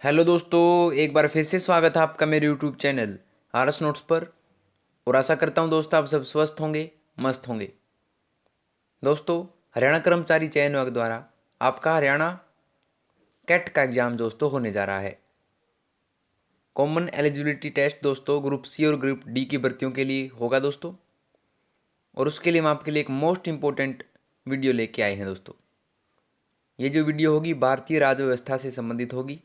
Hello दोस्तों, एक बार फिर से स्वागत है आपका मेरे यूट्यूब चैनल आरएस नोट्स पर। और आशा करता हूं दोस्तों आप सब स्वस्थ होंगे, मस्त होंगे। दोस्तों, हरियाणा कर्मचारी चयन आयोग द्वारा आपका हरियाणा कैट का एग्ज़ाम दोस्तों होने जा रहा है। कॉमन एलिजिबिलिटी टेस्ट दोस्तों ग्रुप सी और ग्रुप डी की भर्तियों के लिए होगा दोस्तों। और उसके लिए हम आपके लिए एक मोस्ट इम्पोर्टेंट वीडियो लेके आए हैं दोस्तों। ये जो वीडियो होगी भारतीय राज्य व्यवस्था से संबंधित होगी।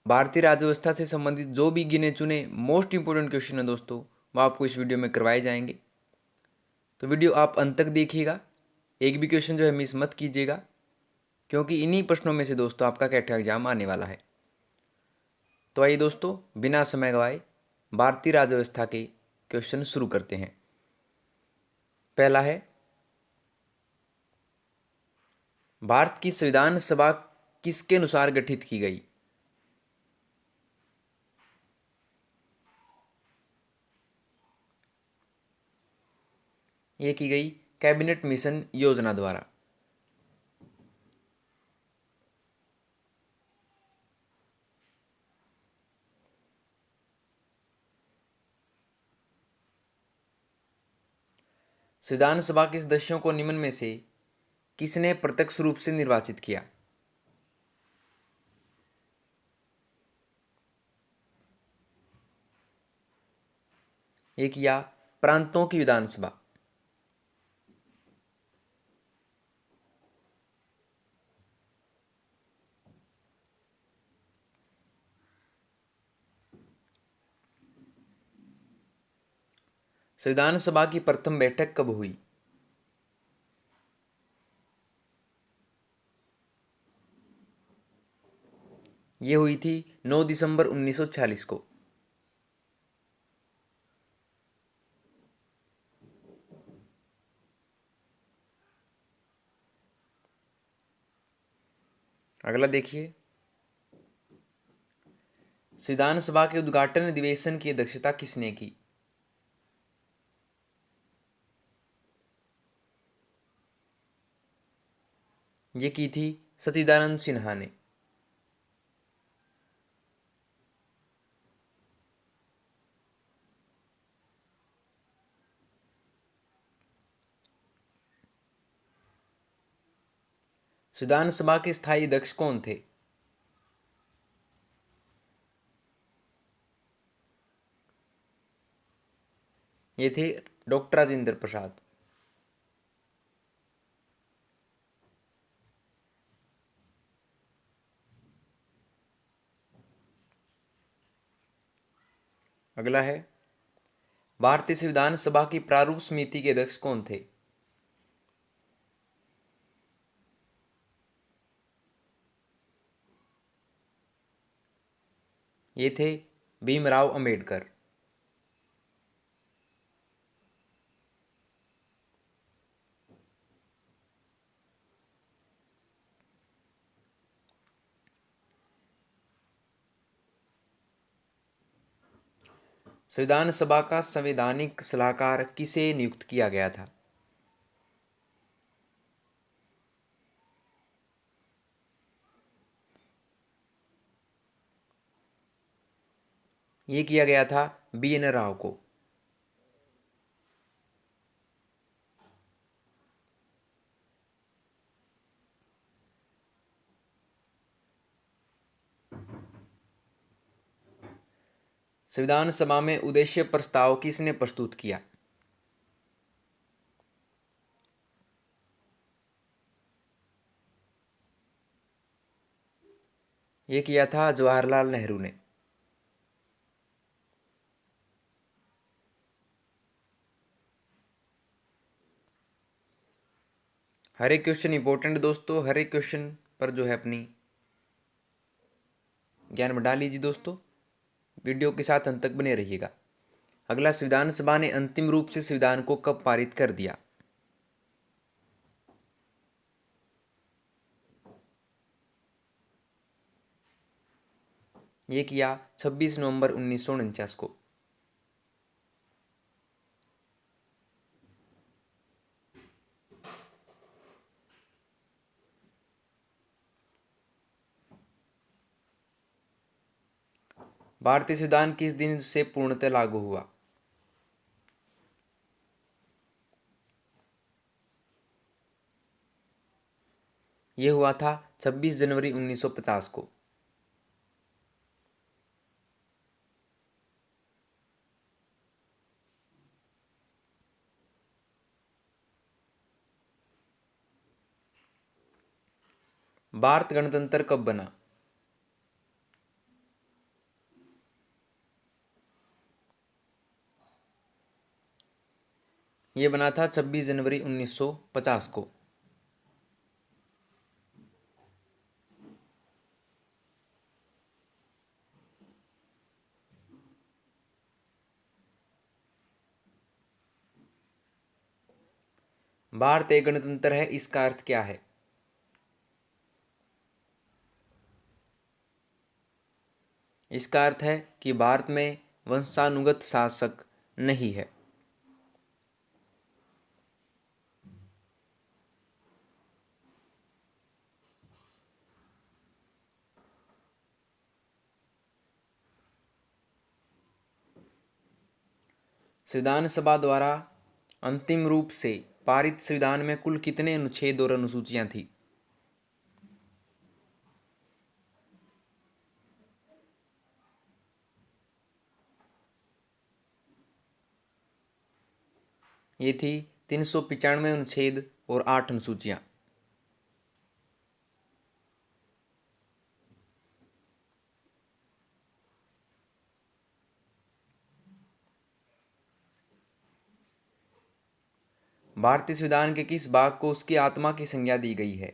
भारतीय राज्य व्यवस्था से संबंधित जो भी गिने चुने मोस्ट इंपोर्टेंट क्वेश्चन है दोस्तों, वो आपको इस वीडियो में करवाए जाएंगे। तो वीडियो आप अंत तक देखिएगा, एक भी क्वेश्चन जो है मिस मत कीजिएगा, क्योंकि इन्हीं प्रश्नों में से दोस्तों आपका कैट का एग्जाम आने वाला है। तो आइए दोस्तों, बिना समय गवाए भारतीय राज्य व्यवस्था के क्वेश्चन शुरू करते हैं। पहला है, भारत की संविधान सभा किसके अनुसार गठित की गई? ये की गई कैबिनेट मिशन योजना द्वारा। संविधान सभा के सदस्यों को निम्न में से किसने प्रत्यक्ष रूप से निर्वाचित किया? ये किया प्रांतों की विधानसभा। संविधान सभा की प्रथम बैठक कब हुई? ये हुई थी 9 दिसंबर 1946 को। अगला देखिए, संविधान सभा के उद्घाटन अधिवेशन की अध्यक्षता किसने की? ये की थी सच्चिदानंद सिन्हा ने। संविधान सभा के स्थायी अध्यक्ष कौन थे? ये थे डॉक्टर राजेंद्र प्रसाद। अगला है, भारतीय संविधान सभा की प्रारूप समिति के अध्यक्ष कौन थे? ये थे भीमराव अंबेडकर। संविधान सभा का संवैधानिक सलाहकार किसे नियुक्त किया गया था? ये किया गया था BN राव को। संविधान सभा में उद्देश्य प्रस्ताव किसने प्रस्तुत किया? ये किया था जवाहरलाल नेहरू ने। हर एक क्वेश्चन इंपॉर्टेंट दोस्तों, हर एक क्वेश्चन पर जो है अपनी ज्ञान बढ़ा लीजिए दोस्तों। वीडियो के साथ अंत तक बने रहिएगा। अगला, संविधान सभा ने अंतिम रूप से संविधान को कब पारित कर दिया? ये किया 26 नवंबर 1949 को। भारतीय संविधान किस दिन से पूर्णतः लागू हुआ? यह हुआ था 26 जनवरी 1950 को। भारत गणतंत्र कब बना? यह बना था 26 जनवरी 1950 को। भारत एक गणतंत्र है, इसका अर्थ क्या है? इसका अर्थ है कि भारत में वंशानुगत शासक नहीं है। संविधान सभा द्वारा अंतिम रूप से पारित संविधान में कुल कितने अनुच्छेद और अनुसूचियां थी? ये थी 395 अनुच्छेद और 8 अनुसूचियां। भारतीय संविधान के किस भाग को उसकी आत्मा की संज्ञा दी गई है?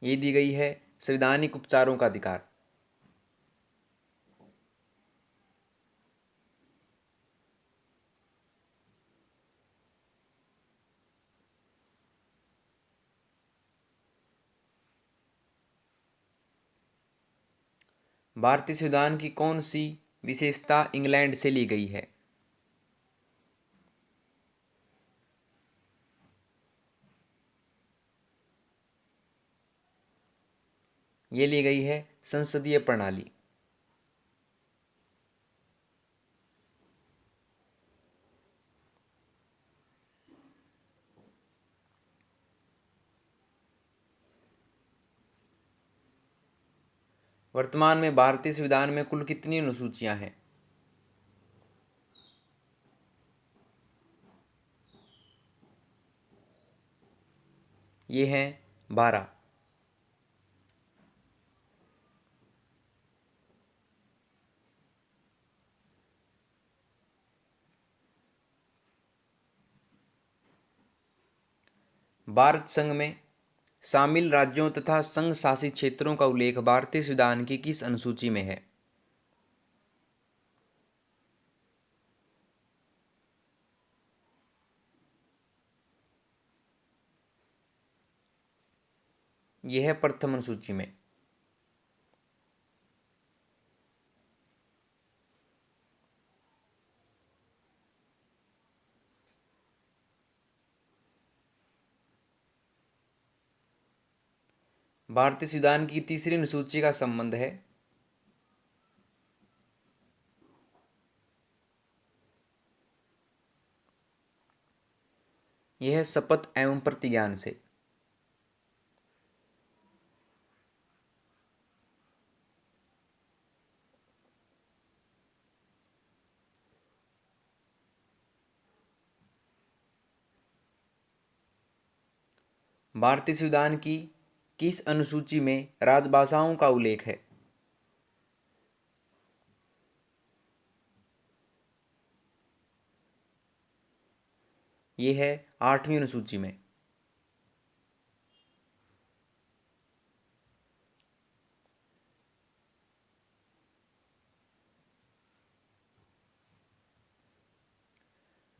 ये दी गई है संवैधानिक उपचारों का अधिकार। भारतीय संविधान की कौन सी विशेषता इंग्लैंड से ली गई है? ये ली गई है संसदीय प्रणाली। वर्तमान में भारतीय संविधान में कुल कितनी अनुसूचियां हैं? ये हैं 12। भारत संघ में शामिल राज्यों तथा संघ शासित क्षेत्रों का उल्लेख भारतीय संविधान की किस अनुसूची में है? यह है प्रथम अनुसूची में। भारतीय संविधान की तीसरी अनुसूची का संबंध है यह शपथ एवं प्रतिज्ञान से। भारतीय संविधान की किस अनुसूची में राजभाषाओं का उल्लेख है? यह है 8वीं अनुसूची में।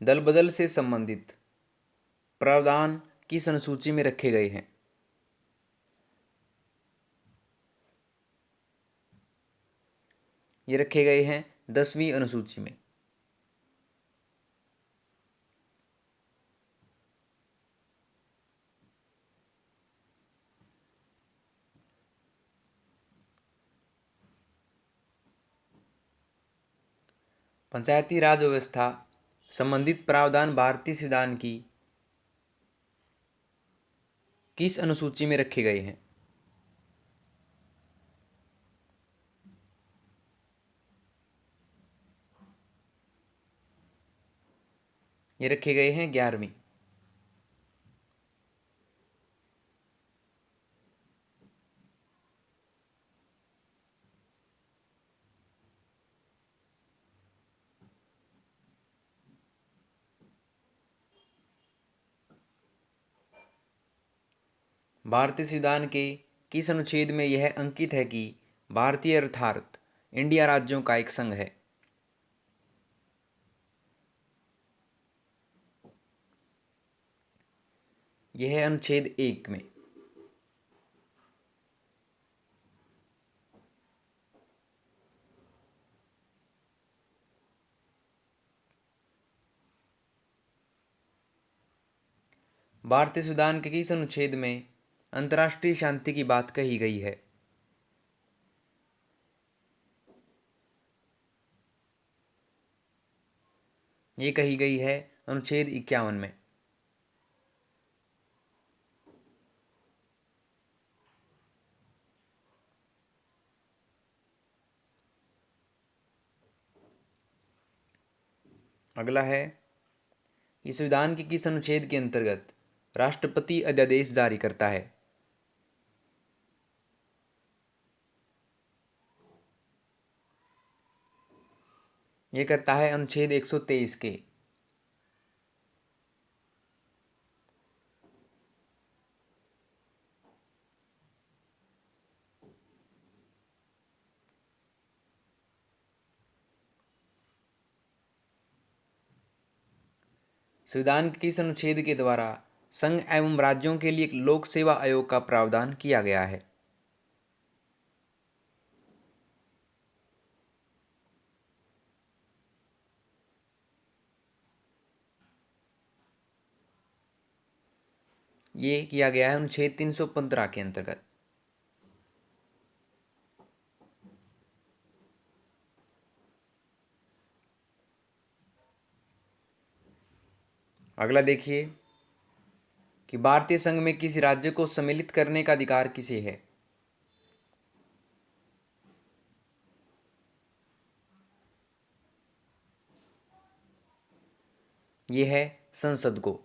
दल बदल से संबंधित प्रावधान किस अनुसूची में रखे गए हैं? ये रखे गए हैं 10वीं अनुसूची में। पंचायती राज व्यवस्था संबंधित प्रावधान भारतीय संविधान की किस अनुसूची में रखे गए हैं? ये रखे गए हैं 11वीं। भारतीय संविधान के किस अनुच्छेद में यह अंकित है कि भारतीय अर्थात इंडिया राज्यों का एक संघ है? यह है अनुच्छेद 1 में। भारतीय संविधान के किस अनुच्छेद में अंतर्राष्ट्रीय शांति की बात कही गई है? ये कही गई है अनुच्छेद 51 में। अगला है कि संविधान के किस अनुच्छेद के अंतर्गत राष्ट्रपति अध्यादेश जारी करता है? यह करता है अनुच्छेद 123 के। संविधान के किस अनुच्छेद के द्वारा संघ एवं राज्यों के लिए एक लोक सेवा आयोग का प्रावधान किया गया है? ये किया गया है अनुच्छेद 315 के अंतर्गत। अगला देखिए कि भारतीय संघ में किसी राज्य को सम्मिलित करने का अधिकार किसे है? ये है संसद को।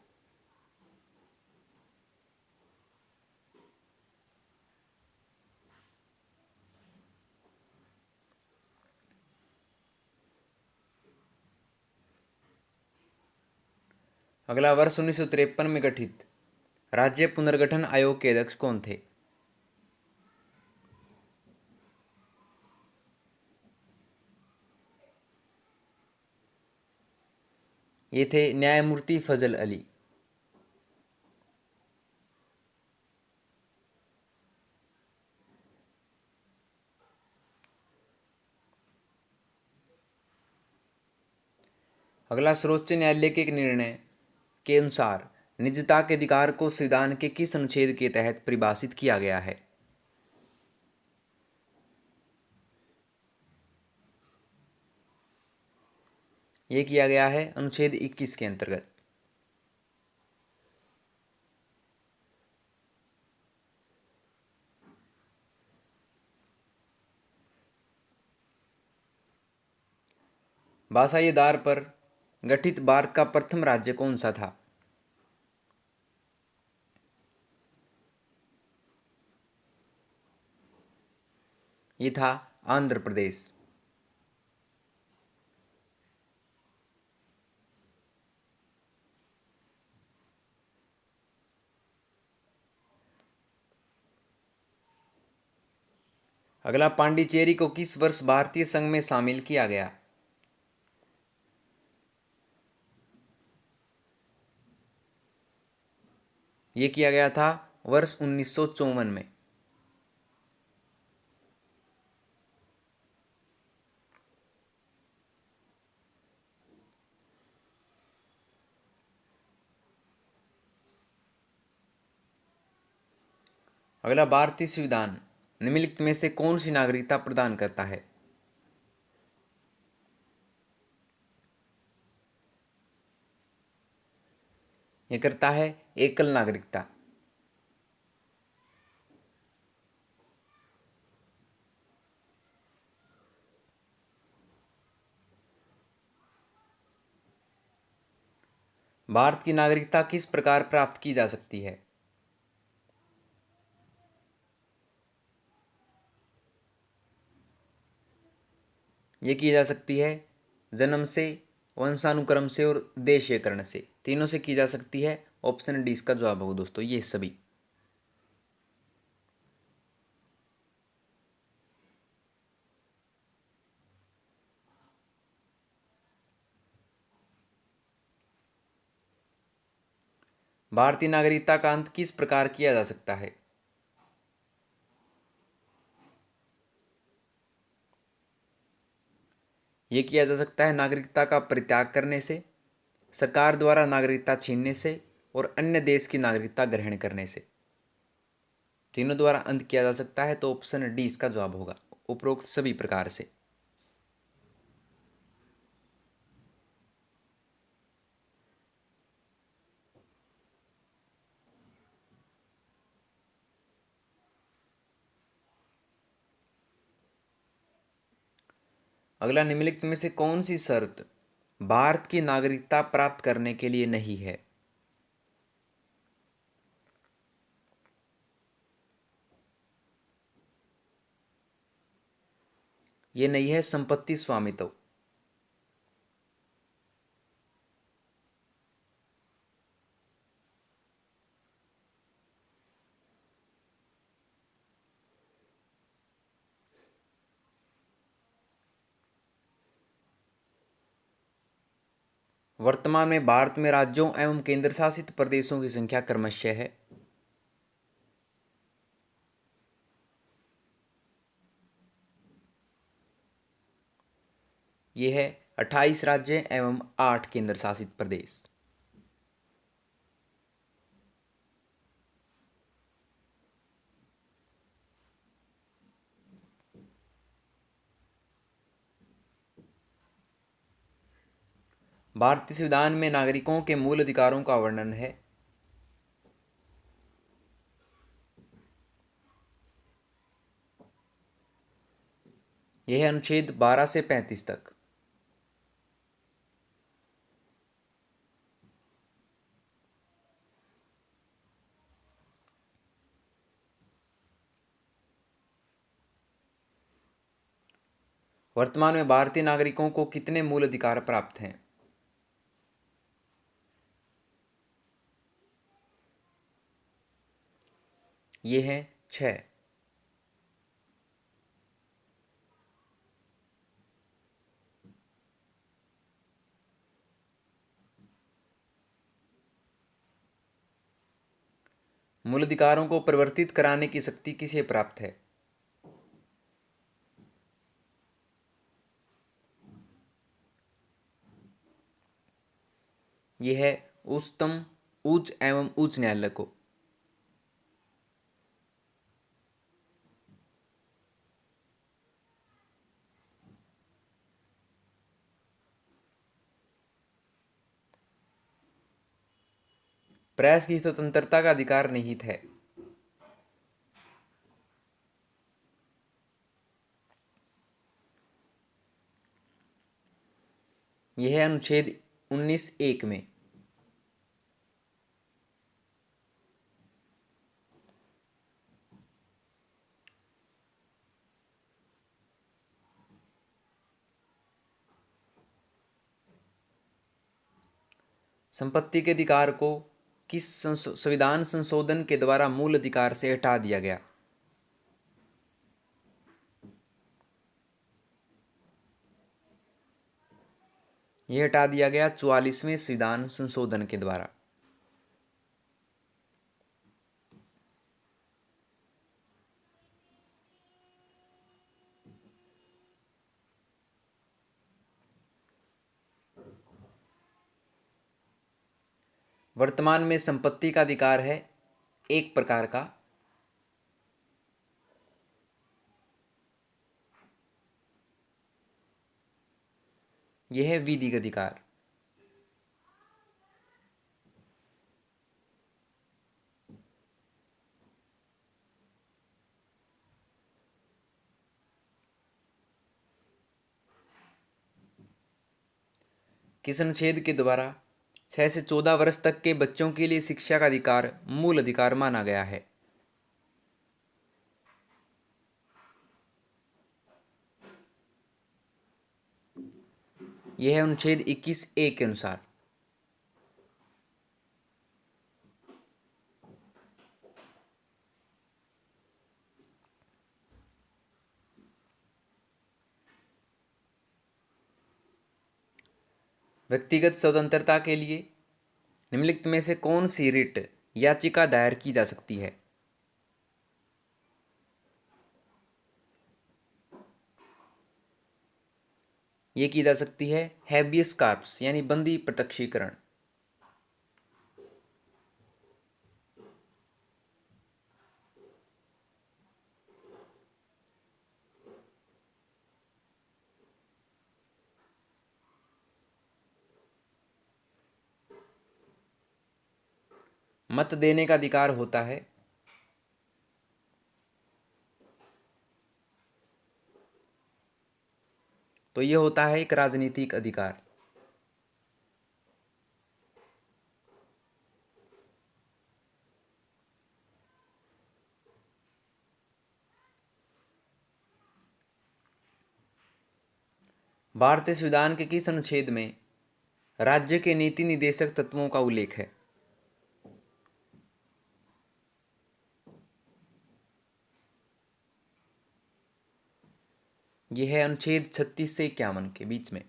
अगला वर्ष 1953 में गठित राज्य पुनर्गठन आयोग के अध्यक्ष कौन थे? ये थे न्यायमूर्ति फजल अली। अगला सर्वोच्च न्यायालय के एक निर्णय के अनुसार निजता के अधिकार को संविधान के किस अनुच्छेद के तहत परिभाषित किया गया है? ये किया गया है अनुच्छेद 21 के अंतर्गत। भाषाई आधार पर गठित भारत का प्रथम राज्य कौन सा था? ये था आंध्र प्रदेश। अगला, पांडिचेरी को किस वर्ष भारतीय संघ में शामिल किया गया? ये किया गया था वर्ष 1954 में। अगला, भारतीय संविधान निम्नलिखित में से कौन सी नागरिकता प्रदान करता है? ये करता है एकल नागरिकता। भारत की नागरिकता किस प्रकार प्राप्त की जा सकती है? ये की जा सकती है जन्म से, वंशानुक्रम से और देशीयकरण से। तीनों से की जा सकती है। ऑप्शन डी इसका जवाब होगा दोस्तों, ये सभी। भारतीय नागरिकता का अंत किस प्रकार किया जा सकता है? ये किया जा सकता है नागरिकता का परित्याग करने से, सरकार द्वारा नागरिकता छीनने से और अन्य देश की नागरिकता ग्रहण करने से। तीनों द्वारा अंत किया जा सकता है, तो ऑप्शन डी इसका जवाब होगा, उपरोक्त सभी प्रकार से। अगला, निम्नलिखित में से कौन सी शर्त भारत की नागरिकता प्राप्त करने के लिए नहीं है? ये नहीं है संपत्ति स्वामित्व। वर्तमान में भारत में राज्यों एवं केंद्र शासित प्रदेशों की संख्या क्रमशः है। ये है 28 राज्य एवं 8 केंद्र शासित प्रदेश। भारतीय संविधान में नागरिकों के मूल अधिकारों का वर्णन है। यह है अनुच्छेद 12 से 35 तक। वर्तमान में भारतीय नागरिकों को कितने मूल अधिकार प्राप्त हैं? ये हैं 6। मूल अधिकारों को परिवर्तित कराने की शक्ति किसे प्राप्त है? यह है उच्चतम, उच्च एवं उच्च न्यायालय को। प्रेस की स्वतंत्रता का अधिकार निहित है। यह है अनुच्छेद 19(1) में। संपत्ति के अधिकार को किस संविधान संशोधन के द्वारा मूल अधिकार से हटा दिया गया? यह हटा दिया गया 44वें संविधान संशोधन के द्वारा। वर्तमान में संपत्ति का अधिकार है एक प्रकार का, यह है विधिक अधिकार। किस अनुच्छेद के द्वारा 6 से 14 वर्ष तक के बच्चों के लिए शिक्षा का अधिकार मूल अधिकार माना गया है? यह है अनुच्छेद 21A के अनुसार। व्यक्तिगत स्वतंत्रता के लिए निम्नलिखित में से कौन सी रिट याचिका दायर की जा सकती है? ये की जा सकती है हैबियस कार्पस यानी बंदी प्रत्यक्षीकरण। मत देने का अधिकार होता है तो ये होता है एक राजनीतिक अधिकार। भारतीय संविधान के किस अनुच्छेद में राज्य के नीति निदेशक तत्वों का उल्लेख है? यह है अनुच्छेद 36 से 51 के बीच में।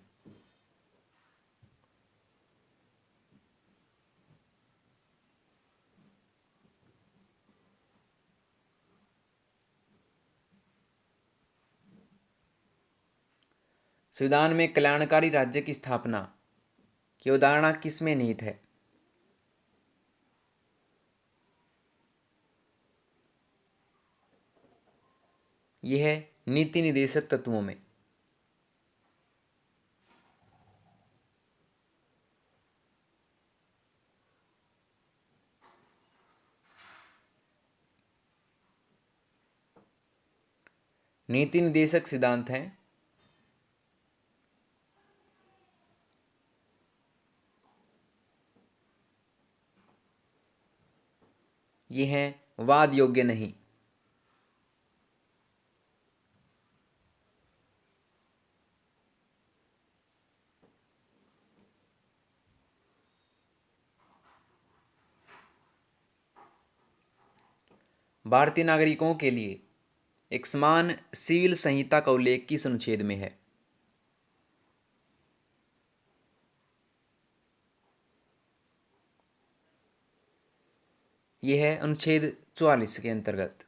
संविधान में कल्याणकारी राज्य की स्थापना की अवधारणा किसमें निहित है? यह है नीति निदेशक तत्वों में। नीति निदेशक सिद्धांत हैं ये हैं वाद योग्य नहीं। भारतीय नागरिकों के लिए एक समान सिविल संहिता का उल्लेख किस अनुच्छेद में है? यह है अनुच्छेद 44 के अंतर्गत।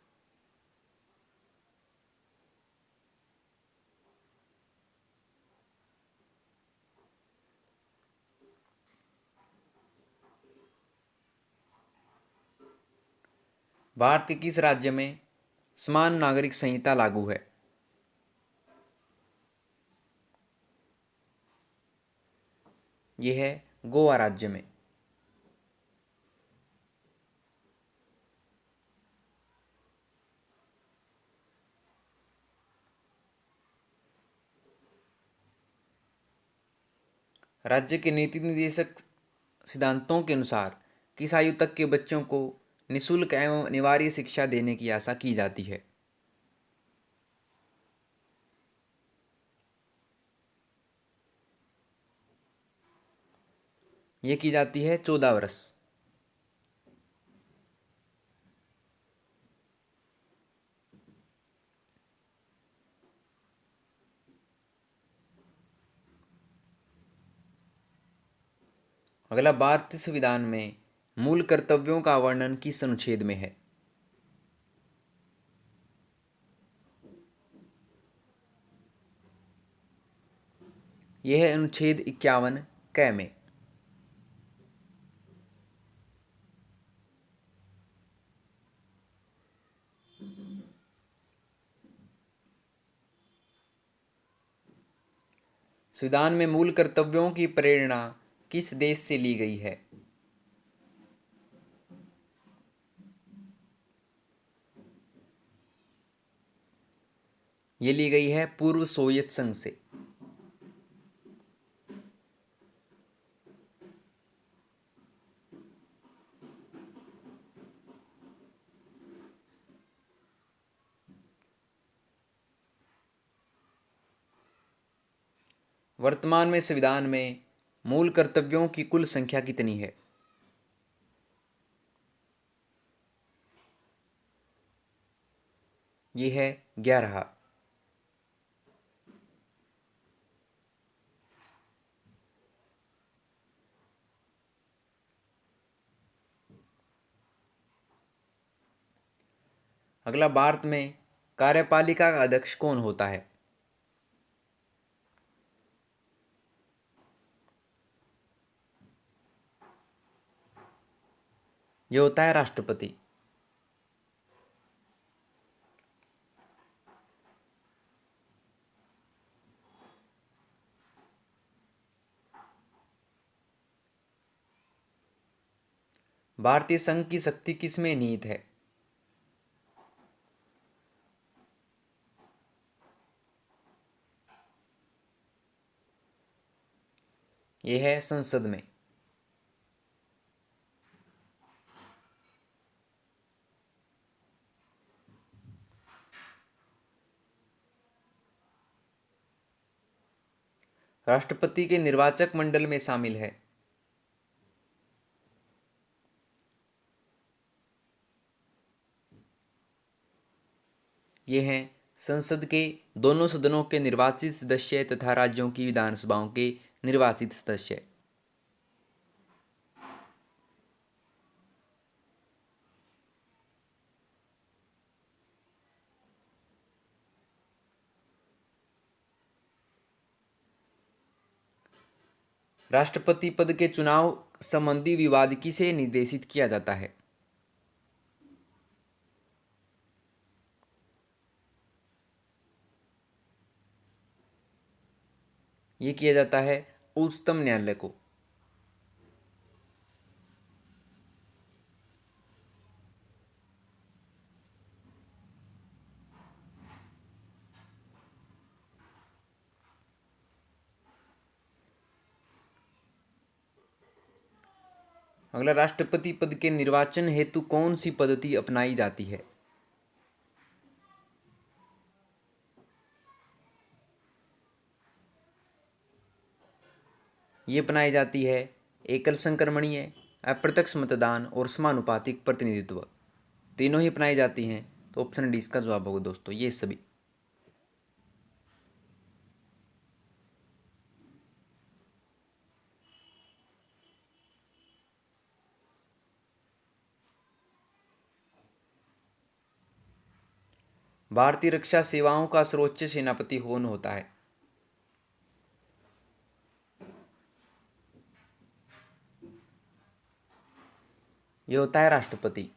भारत के किस राज्य में समान नागरिक संहिता लागू है? यह है गोवा राज्य में। राज्य के नीति निर्देशक सिद्धांतों के अनुसार किस आयु तक के बच्चों को निःशुल्क एवं अनिवार्य शिक्षा देने की आशा की जाती है? ये की जाती है 14 वर्ष। अगला, भारतीय संविधान में मूल कर्तव्यों का वर्णन किस अनुच्छेद में है? यह है अनुच्छेद 51 क में। संविधान में मूल कर्तव्यों की प्रेरणा किस देश से ली गई है? ये ली गई है पूर्व सोवियत संघ से। वर्तमान में संविधान में मूल कर्तव्यों की कुल संख्या कितनी है? ये है 11। अगला, भारत में कार्यपालिका का अध्यक्ष कौन होता है? ये होता है राष्ट्रपति। भारतीय संघ की शक्ति किसमें निहित है? ये है संसद में। राष्ट्रपति के निर्वाचक मंडल में शामिल है। ये हैं संसद के दोनों सदनों के निर्वाचित सदस्य तथा राज्यों की विधानसभाओं के निर्वाचित सदस्य। राष्ट्रपति पद के चुनाव संबंधी विवाद किसे निर्देशित किया जाता है? ये किया जाता है उच्चतम न्यायालय को। अगला, राष्ट्रपति पद के निर्वाचन हेतु कौन सी पद्धति अपनाई जाती है? ये अपनाई जाती है एकल संक्रमणीय, अप्रत्यक्ष मतदान और समानुपातिक प्रतिनिधित्व। तीनों ही अपनाई जाती हैं, तो ऑप्शन डी इसका जवाब होगा दोस्तों, ये सभी। भारतीय रक्षा सेवाओं का सर्वोच्च सेनापति कौन होता है? ये होता है राष्ट्रपति।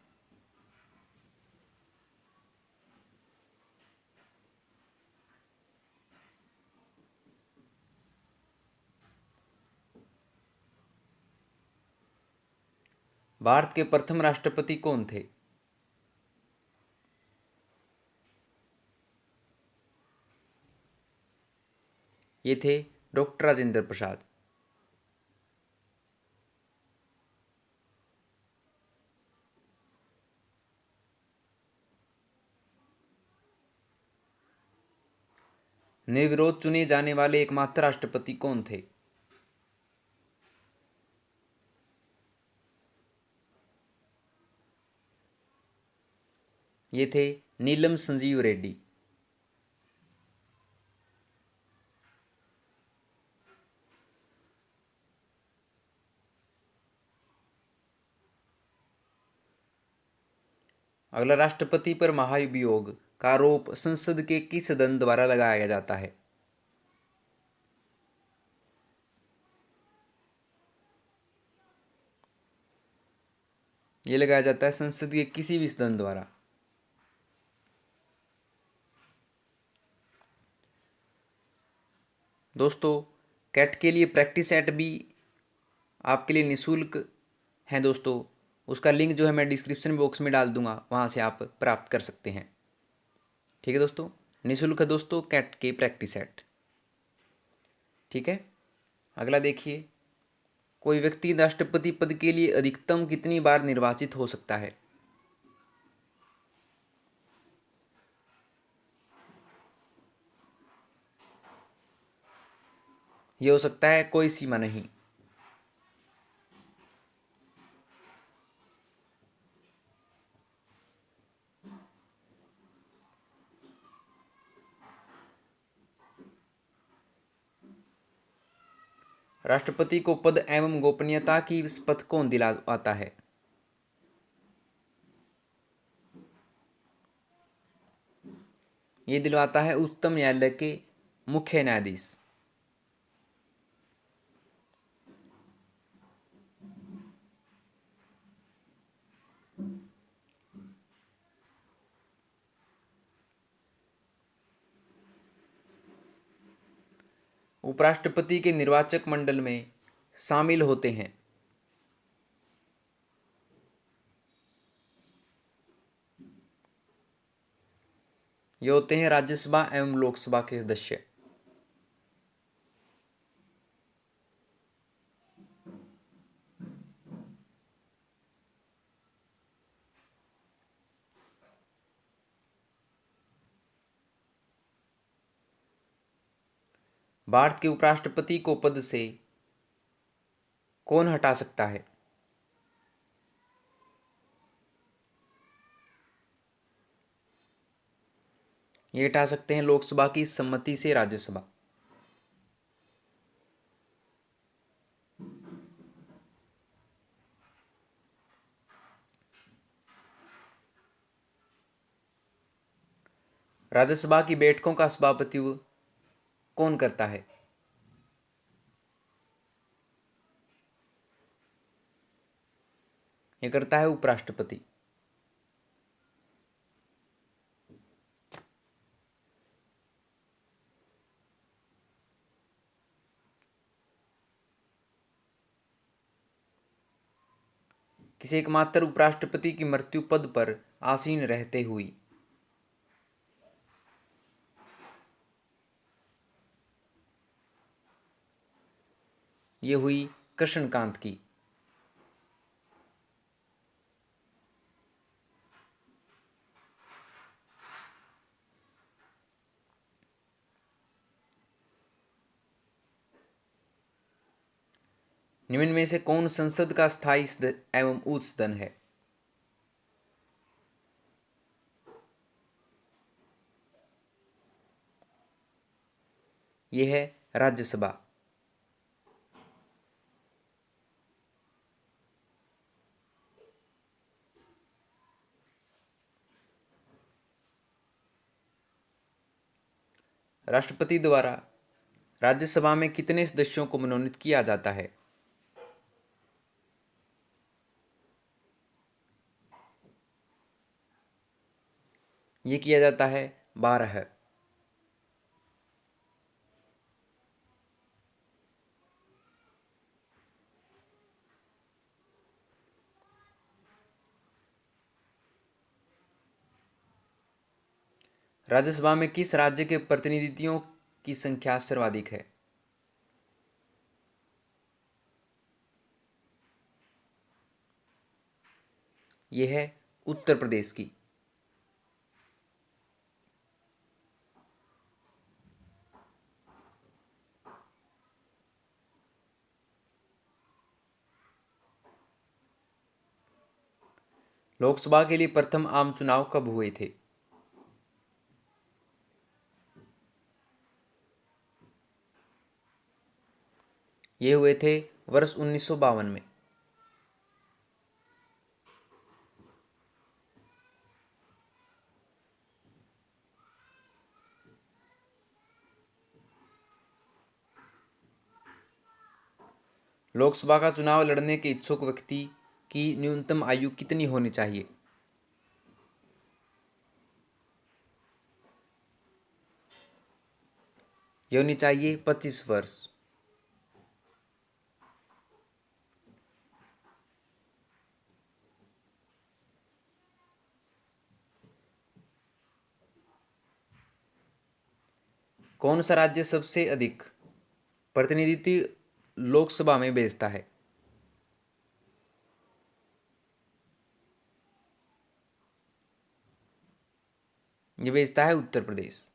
भारत के प्रथम राष्ट्रपति कौन थे? ये थे डॉक्टर राजेंद्र प्रसाद। निर्विरोध चुने जाने वाले एकमात्र राष्ट्रपति कौन थे? ये थे नीलम संजीव रेड्डी। अगला, राष्ट्रपति पर महाभियोग का आरोप संसद के किस सदन द्वारा लगाया जाता है? ये लगाया जाता है संसद के किसी भी सदन द्वारा। दोस्तों, कैट के लिए प्रैक्टिस सेट भी आपके लिए निःशुल्क हैं दोस्तों। उसका लिंक जो है मैं डिस्क्रिप्शन बॉक्स में डाल दूंगा, वहाँ से आप प्राप्त कर सकते हैं। ठीक है दोस्तों, निःशुल्क है दोस्तों कैट के प्रैक्टिस सेट। ठीक है, अगला देखिए, कोई व्यक्ति राष्ट्रपति पद के लिए अधिकतम कितनी बार निर्वाचित हो सकता है? ये हो सकता है कोई सीमा नहीं। राष्ट्रपति को पद एवं गोपनीयता की शपथ कौन दिलाता है? ये दिलवाता है उच्चतम न्यायालय के मुख्य न्यायाधीश। उपराष्ट्रपति के निर्वाचक मंडल में शामिल होते हैं। ये होते हैं राज्यसभा एवं लोकसभा के सदस्य। भारत के उपराष्ट्रपति को पद से कौन हटा सकता है? ये हटा सकते हैं लोकसभा की सम्मति से राज्यसभा। राज्यसभा की बैठकों का सभापतित्व कौन करता है? ये करता है उपराष्ट्रपति। किसी एकमात्र उपराष्ट्रपति की मृत्यु पद पर आसीन रहते हुई। ये हुई कृष्णकांत की। निम्न में से कौन संसद का स्थायी एवं उच्च सदन है? यह है राज्यसभा। राष्ट्रपति द्वारा राज्यसभा में कितने सदस्यों को मनोनीत किया जाता है? ये किया जाता है 12। राज्यसभा में किस राज्य के प्रतिनिधियों की संख्या सर्वाधिक है? यह है उत्तर प्रदेश की। लोकसभा के लिए प्रथम आम चुनाव कब हुए थे? ये हुए थे वर्ष 1952 में। लोकसभा का चुनाव लड़ने के इच्छुक व्यक्ति की न्यूनतम आयु कितनी होनी चाहिए? ये होनी चाहिए 25 वर्ष। कौन सा राज्य सबसे अधिक प्रतिनिधि लोकसभा में भेजता है? ये भेजता है उत्तर प्रदेश।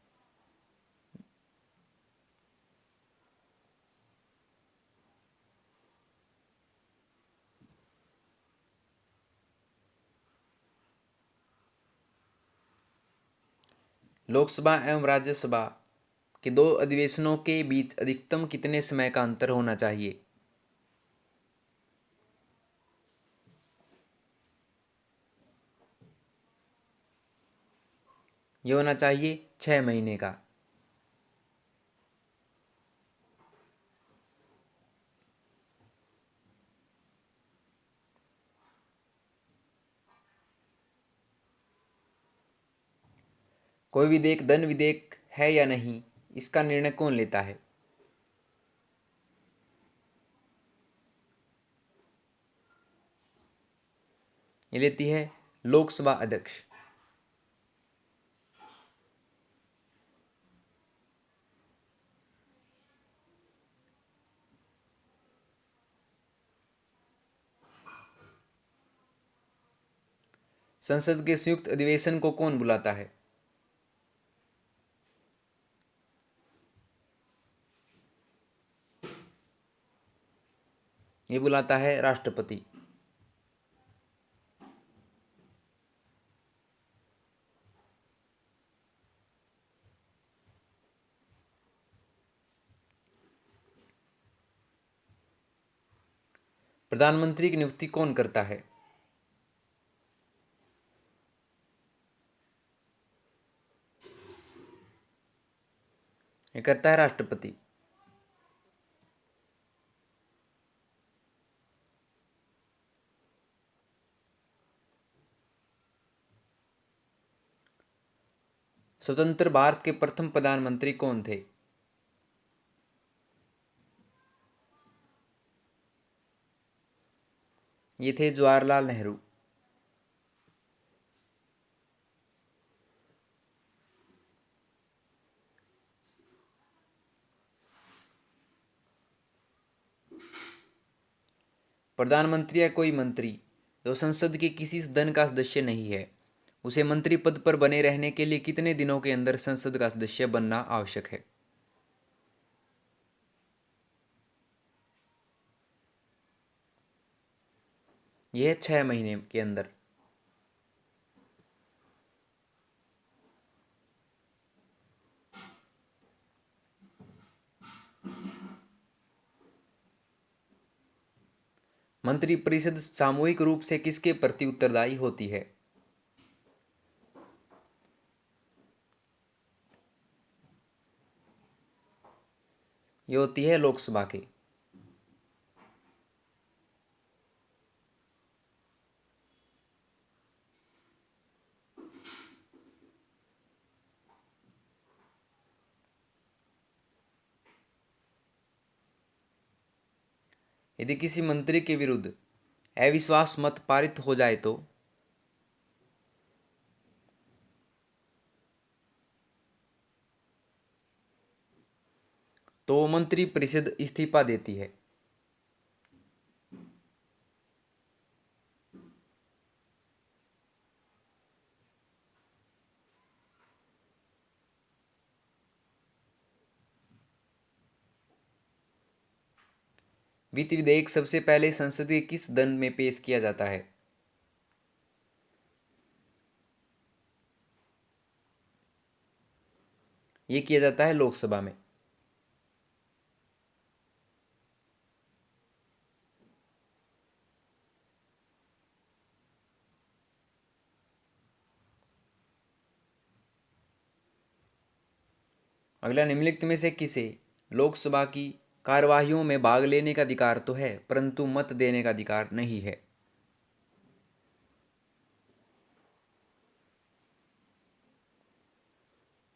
लोकसभा एवं राज्यसभा के दो अधिवेशनों के बीच अधिकतम कितने समय का अंतर होना चाहिए? ये होना चाहिए 6 महीने का। कोई विधेयक धन विधेयक है या नहीं, इसका निर्णय कौन लेता है? ये लेती है लोकसभा अध्यक्ष। संसद के संयुक्त अधिवेशन को कौन बुलाता है? ये बुलाता है राष्ट्रपति। प्रधानमंत्री की नियुक्ति कौन करता है? ये करता है राष्ट्रपति। स्वतंत्र भारत के प्रथम प्रधानमंत्री कौन थे? ये थे जवाहरलाल नेहरू। प्रधानमंत्री या कोई मंत्री जो संसद के किसी सदन का सदस्य नहीं है, उसे मंत्री पद पर बने रहने के लिए कितने दिनों के अंदर संसद का सदस्य बनना आवश्यक है? यह है 6 महीने के अंदर। मंत्रिपरिषद सामूहिक रूप से किसके प्रति उत्तरदायी होती है? ये होती है लोकसभा की। यदि किसी मंत्री के विरुद्ध अविश्वास मत पारित हो जाए तो मंत्रिपरिषद इस्तीफा देती है। वित्त विधेयक सबसे पहले संसद के किस सदन में पेश किया जाता है? ये किया जाता है लोकसभा में। अगला, निम्नलिखित में से किसे लोकसभा की कार्यवाहियों में भाग लेने का अधिकार तो है परंतु मत देने का अधिकार नहीं है?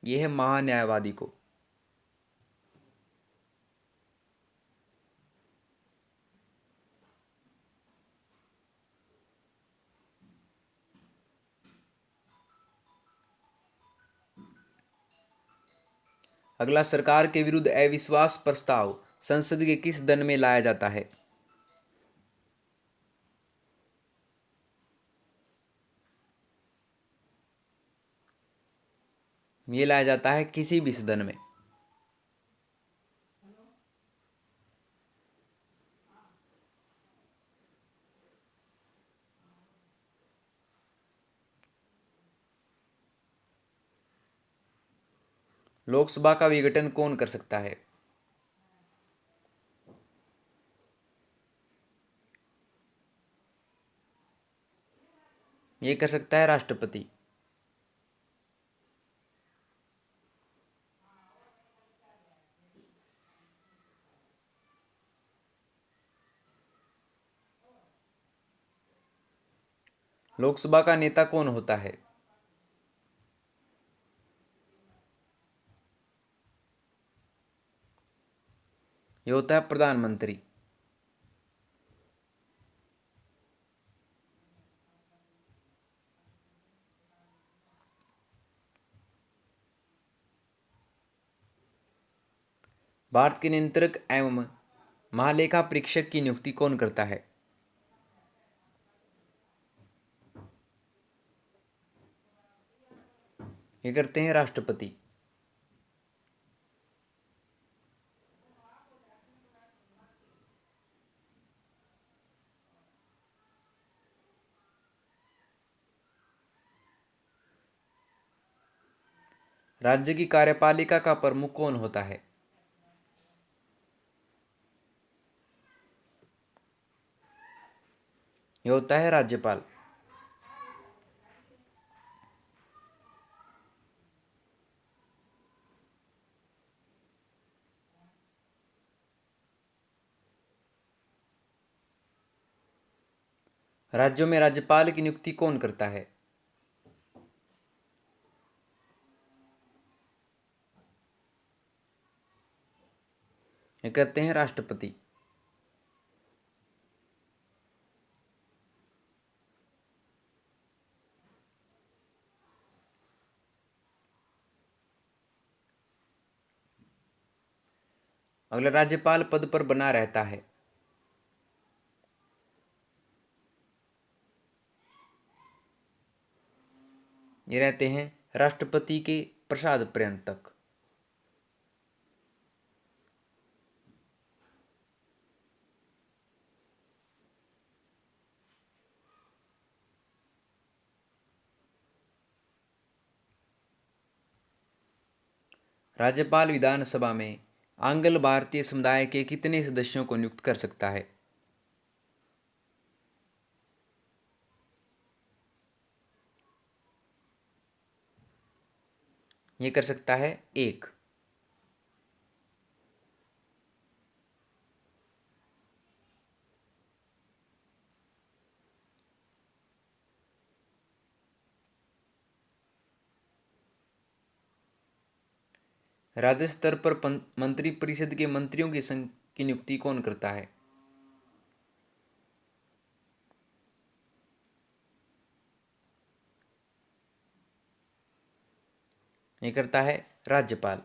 यह है महान्यायवादी को। अगला, सरकार के विरुद्ध अविश्वास प्रस्ताव संसद के किस सदन में लाया जाता है? ये लाया जाता है किसी भी सदन में। लोकसभा का विघटन कौन कर सकता है? ये कर सकता है राष्ट्रपति। लोकसभा का नेता कौन होता है? ये होता है प्रधानमंत्री। भारत के नियंत्रक एवं महालेखा परीक्षक की नियुक्ति कौन करता है? ये करते हैं राष्ट्रपति। राज्य की कार्यपालिका का प्रमुख कौन होता है? ये होता है राज्यपाल। राज्यों में राज्यपाल की नियुक्ति कौन करता है? ये करते हैं राष्ट्रपति। अगला, राज्यपाल पद पर बना रहता है। ये रहते हैं राष्ट्रपति के प्रसाद पर्यंत तक। राज्यपाल विधानसभा में आंग्ल भारतीय समुदाय के कितने सदस्यों को नियुक्त कर सकता है? ये कर सकता है एक। राज्य स्तर पर मंत्री परिषद के मंत्रियों की की नियुक्ति कौन करता है? ये करता है राज्यपाल।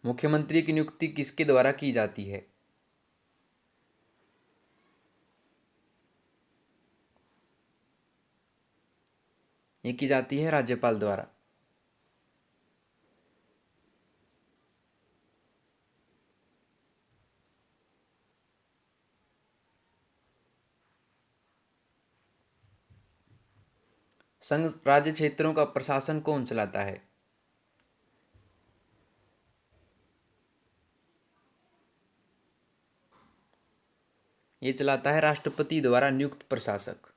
मुख्यमंत्री की नियुक्ति किसके द्वारा की जाती है? ये की जाती है राज्यपाल द्वारा। संघ राज्य क्षेत्रों का प्रशासन कौन चलाता है? ये चलाता है राष्ट्रपति द्वारा नियुक्त प्रशासक।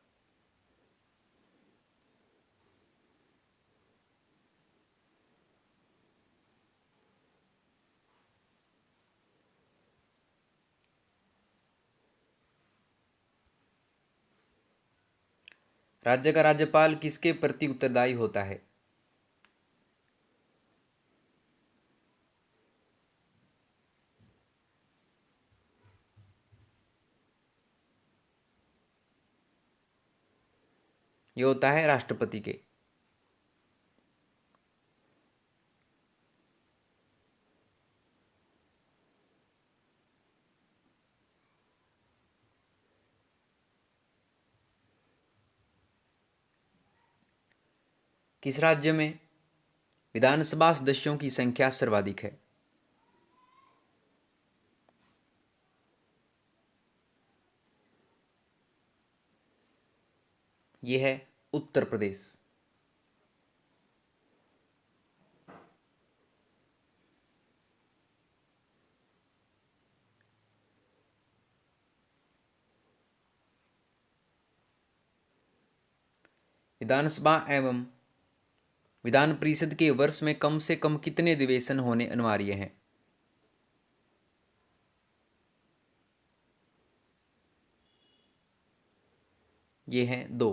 राज्य का राज्यपाल किसके प्रति उत्तरदायी होता है? ये होता है राष्ट्रपति के। किस राज्य में विधानसभा सदस्यों की संख्या सर्वाधिक है? ये है उत्तर प्रदेश। विधानसभा एवं विधान परिषद के वर्ष में कम से कम कितने अधिवेशन होने अनिवार्य हैं? ये हैं 2।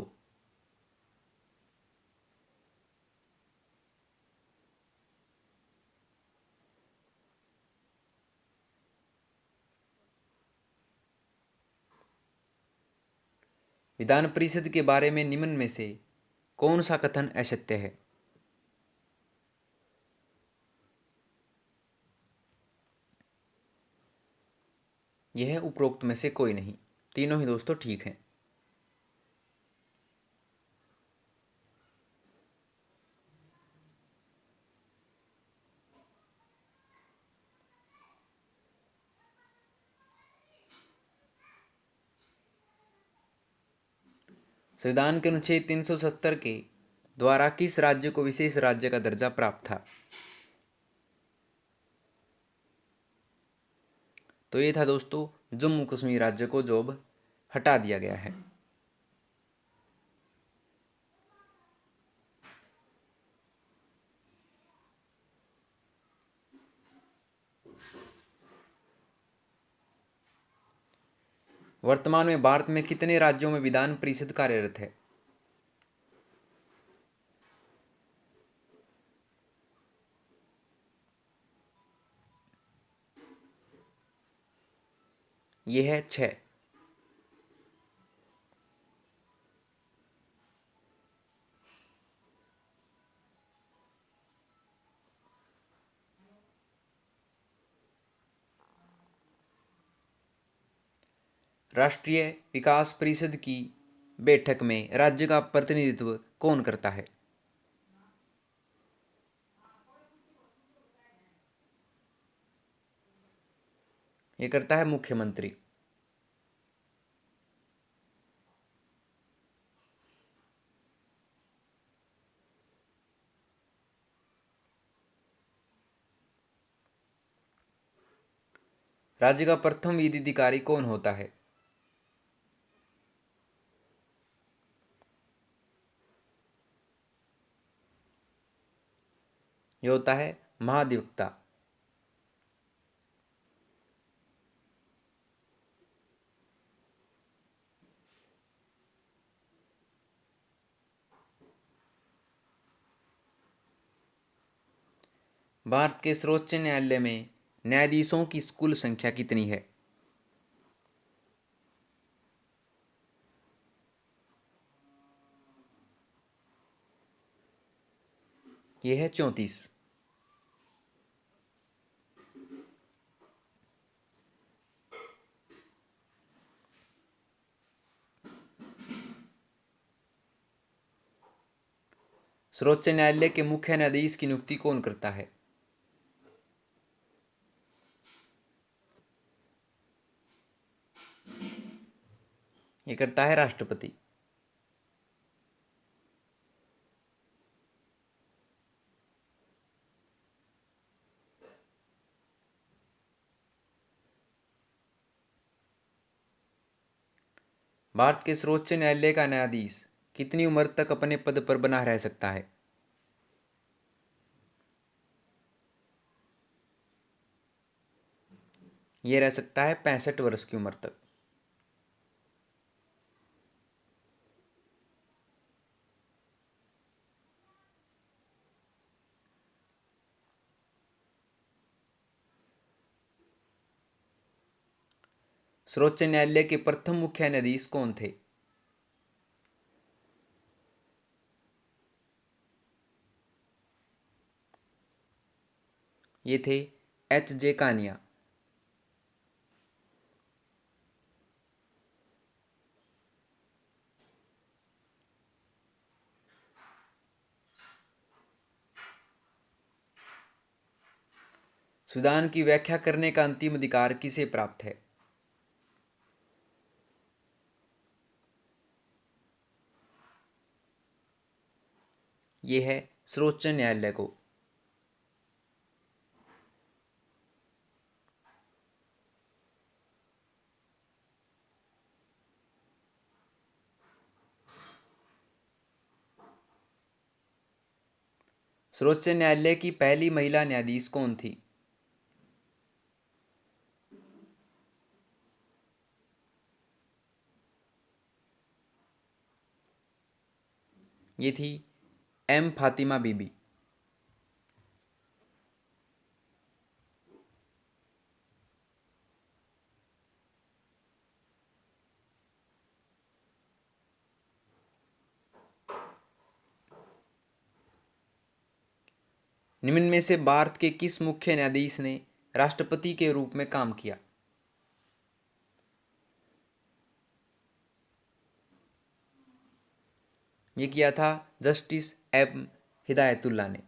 विधान परिषद के बारे में निम्न में से कौन सा कथन असत्य है? यह है उपरोक्त में से कोई नहीं। तीनों ही दोस्तों ठीक हैं। संविधान के अनुच्छेद 370 के द्वारा किस राज्य को विशेष राज्य का दर्जा प्राप्त था? तो ये था दोस्तों जम्मू कश्मीर राज्य को जो अब हटा दिया गया है। वर्तमान में भारत में कितने राज्यों में विधान परिषद कार्यरत है? यह है 6। राष्ट्रीय विकास परिषद की बैठक में राज्य का प्रतिनिधित्व कौन करता है? ये करता है मुख्यमंत्री। राज्य का प्रथम विधि अधिकारी कौन होता है? यह होता है महाधिवक्ता। भारत के सर्वोच्च न्यायालय में न्यायाधीशों की कुल संख्या कितनी है? यह है 34। सर्वोच्च न्यायालय के मुख्य न्यायाधीश की नियुक्ति कौन करता है? ये करता है राष्ट्रपति। भारत के सर्वोच्च न्यायालय का न्यायाधीश कितनी उम्र तक अपने पद पर बना रह सकता है? ये रह सकता है 65 वर्ष की उम्र तक। सर्वोच्च न्यायालय के प्रथम मुख्य न्यायाधीश कौन थे? ये थे H.J. कानिया। संविधान की व्याख्या करने का अंतिम अधिकार किसे प्राप्त है? ये है सर्वोच्च न्यायालय को। सर्वोच्च न्यायालय की पहली महिला न्यायाधीश कौन थी? ये थी एम फातिमा बीबी। निम्न में से भारत के किस मुख्य न्यायाधीश ने राष्ट्रपति के रूप में काम किया? ये किया था जस्टिस एम हिदायतुल्ला ने।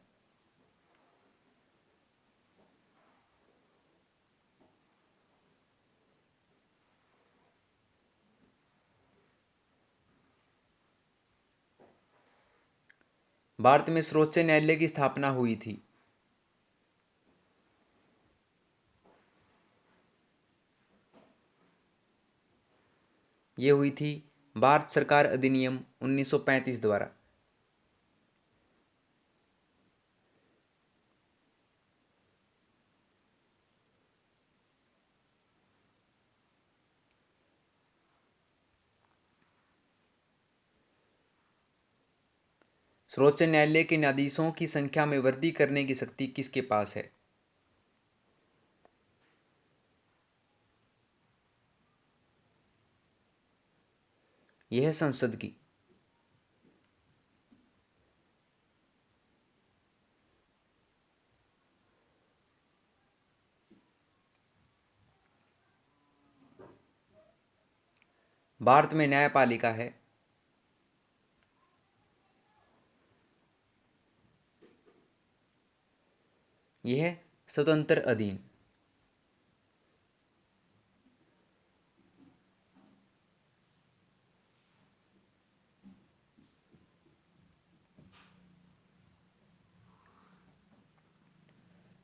भारत में सर्वोच्च न्यायालय की स्थापना हुई थी। ये हुई थी भारत सरकार अधिनियम 1935 द्वारा। सर्वोच्च न्यायालय के न्यायाधीशों की संख्या में वृद्धि करने की शक्ति किसके पास है? यह है संसद की। भारत में न्यायपालिका है। यह है स्वतंत्र अधीन।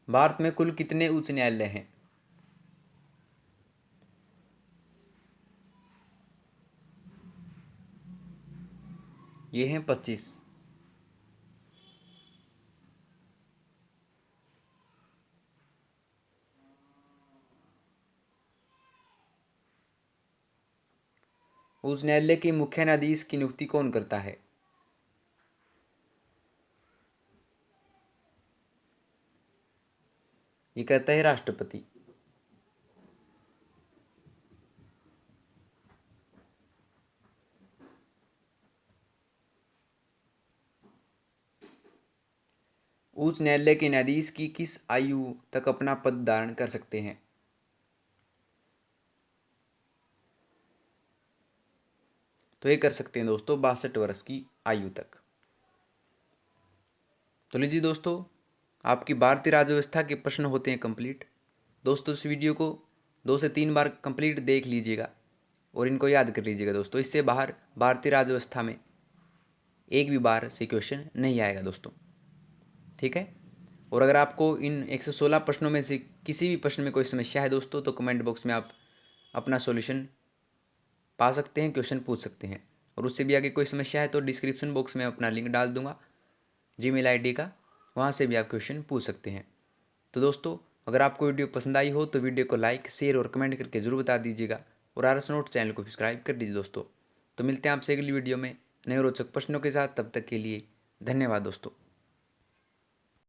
भारत में कुल कितने उच्च न्यायालय हैं? ये हैं 25। उच्च न्यायालय के मुख्य न्यायाधीश की नियुक्ति कौन करता है? ये करता है राष्ट्रपति। उच्च न्यायालय के न्यायाधीश की किस आयु तक अपना पद धारण कर सकते हैं? तो ये कर सकते हैं दोस्तों 62 वर्ष की आयु तक। तो लीजिए दोस्तों, आपकी भारतीय राज्य व्यवस्था के प्रश्न होते हैं कंप्लीट। दोस्तों इस वीडियो को 2 से 3 बार कंप्लीट देख लीजिएगा और इनको याद कर लीजिएगा दोस्तों। इससे बाहर भारतीय राज्य व्यवस्था में एक भी बार से क्वेश्चन नहीं आएगा दोस्तों, ठीक है। और अगर आपको इन 116 प्रश्नों में से किसी भी प्रश्न में कोई समस्या है दोस्तों, तो कमेंट बॉक्स में आप अपना सॉल्यूशन पा सकते हैं, क्वेश्चन पूछ सकते हैं। और उससे भी आगे कोई समस्या है तो डिस्क्रिप्शन बॉक्स में अपना लिंक डाल दूंगा जीमेल आईडी का, वहाँ से भी आप क्वेश्चन पूछ सकते हैं। तो दोस्तों अगर आपको वीडियो पसंद आई हो तो वीडियो को लाइक शेयर और कमेंट करके जरूर बता दीजिएगा और आरएस नोट्स चैनल को सब्सक्राइब कर दीजिए दोस्तों। तो मिलते हैं आपसे अगली वीडियो में नए रोचक प्रश्नों के साथ। तब तक के लिए धन्यवाद दोस्तों।